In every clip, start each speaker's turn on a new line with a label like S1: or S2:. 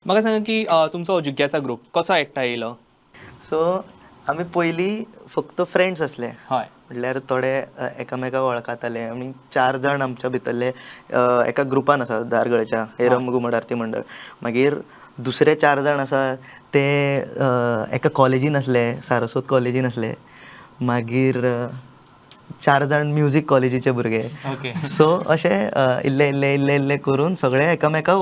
S1: म्हाका सांगा की तुमचो जिज्ञासा ग्रुप कसो एकठांय येयलो?
S2: सो आमी पयलीं फक्त फ्रेंड्स असले.
S1: हय.
S2: म्हणल्यार थोडे एकामेकाक वळखताले आमी 4 जाण आमच्या भितरले एका ग्रुपान आसा धारगळच्या हेरम घुमट आरती मंडळ. मागीर दुसरे 4 जाण आसा ते एका कॉलेजीन आसले, सारस्वत कॉलेजीन आसले. मागीर 4 जाण म्युजीक कॉलेजीचे भुरगे.
S1: ओके.
S2: सो अशें इल्ले इल्ले इल्ले इल्ले करून सगळे एकामेकाक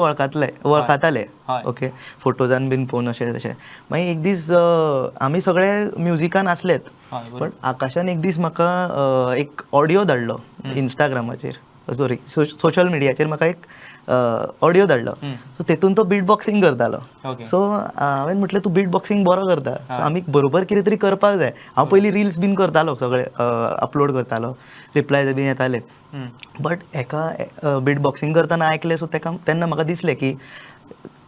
S2: वळखताले.
S1: हय.
S2: ओके, फोटोजान बीन पळोवन अशें तशें. मागीर एक दीस आमी सगळे म्युजिकान आसलेत.
S1: हय, बरोबर.
S2: पण आकाशान एक दीस म्हाका एक ऑडियो धाडलो इंस्टाग्रामाचेर, सॉरी सोशल मिडियाचेर म्हाका एक ऑडियो धाडलो. सो तेतून तो बीट बॉक्सिंग करतालो.
S1: ओके.
S2: सो हांवें म्हटलें तूं बीट बॉक्सिंग बरो करता, सो आमी बरोबर कितें तरी करपाक जाय. हांव पयलीं रिल्स बीन करतालो, सगळे अपलोड करतालो, रिप्लायज बीन येताले. बट एका बीट बॉक्सिंग करतना आयकलें, सो तेन्ना म्हाका दिसलें की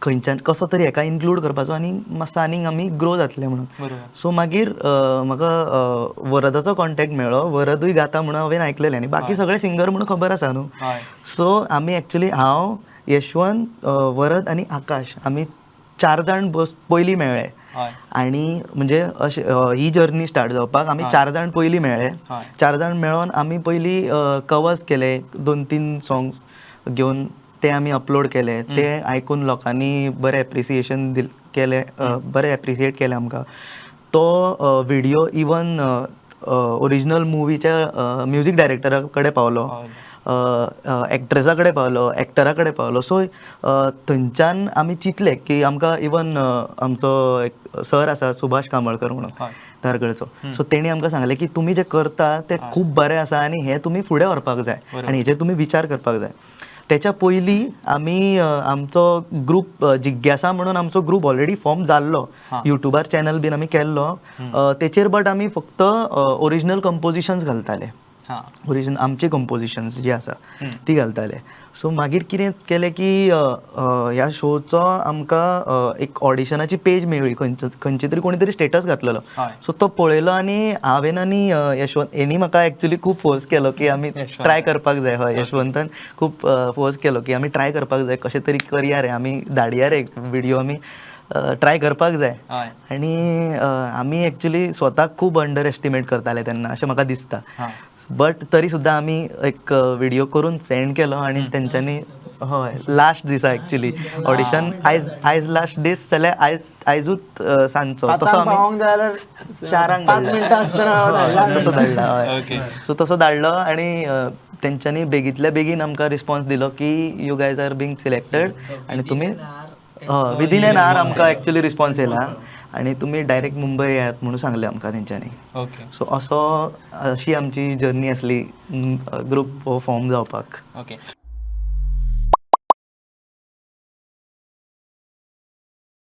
S2: खंयच्यान कसो तरी हेका इन्क्लूड करपाचो आनी मातसो आनीक आमी ग्रो जातले म्हणून.
S1: बरोबर.
S2: सो मागीर म्हाका वरदाचो कॉन्टॅक्ट मेळ्ळो. वरदूय गाता म्हणून हांवें आयकलेलें आनी बाकी सगळे सिंगर म्हणून खबर आसा न्हू.
S1: हय.
S2: सो आमी एक्चुली हांव, यशवंत, वरद आनी आकाश आमी 4 जाण पयलीं मेळ्ळे.
S1: हय.
S2: आनी म्हणजे अशें ही जर्नी स्टार्ट जावपाक आमी 4 जाण पयलीं मेळ्ळे.
S1: हय.
S2: 4 जाण मेळोन आमी पयलीं कवर्स केले, 2-3 सॉंग्स घेवन ते आमी अपलोड केले. ते आयकून लोकांनी बरें एप्रिसिएशन केलें, बरें एप्रिसिएट केलें आमकां. तो व्हिडियो इवन ओरिजिनल मुवीच्या म्युजीक डायरेक्टरा कडेन पावलो, एक्ट्रेसा कडेन पावलो, एक्टरा कडेन पावलो. सो थंयच्यान आमी चिंतलें की आमकां इवन आमचो एक सर आसा सुभाष कांबळकर म्हणून धारगळचो. सो तेणी आमकां सांगलें की तुमी जें करता तें खूब बरें आसा आनी हें तुमी फुडें व्हरपाक जाय आनी हेचेर तुमी विचार करपाक जाय. तेच्या पयलीं आमी आमचो ग्रूप जिज्ञासा म्हणून आमचो ग्रूप ऑलरेडी फॉर्म जाल्लो. युट्यूबार चॅनल बीन आमी केल्लो. तेचेर बट आमी फक्त ओरिजिनल कंपोजिशन्स घालताले. ओरिजिनल आमची कंपोजिशन्स जी आसा ती घालताले. सो मागीर कितें केलें की ह्या शोचो आमकां एक ऑडिशनाची पेज मेळ्ळी. खंयची तरी कोणी तरी स्टेटस घातलेलो. सो तो पळयलो आनी हांवें आनी यशवंत हेणी म्हाका एक्चुली खूब फोर्स केलो की आमी ट्राय करपाक जाय. हय, यशवंतान खूब फोर्स केलो की आमी ट्राय करपाक जाय, कशें तरी करया रे, आमी धाडया रे व्हिडियो, आमी ट्राय करपाक जाय. आनी आमी एक्चुली स्वताक खूब अंडर एस्टिमेट करताले तेन्ना अशें म्हाका दिसता. बट तरी सुद्दां आमी एक व्हिडियो करून सेंड केलो आनी तेंच्यांनी, हय, लास्ट दिसा एक्चुली ऑडिशन, आयज लास्ट दीस जाल्यार आयजूच सांजचो तसो आमी 4 तसो धाडला. हय. सो तसो धाडलो आनी तेंच्यांनी बेगींतल्या बेगीन आमकां रिस्पॉन्स दिलो की you guys are being selected आनी तुमी विदीन एन आवर आमकां एक्चुली रिस्पॉन्स येयला आनी तुमी डायरेक्ट मुंबय येयात म्हणून सांगलें आमकां तेंच्यांनी.
S1: ओके.
S2: सो अशी आमची जर्नी आसली ग्रूप फॉर्म जावपाक.
S1: ओके.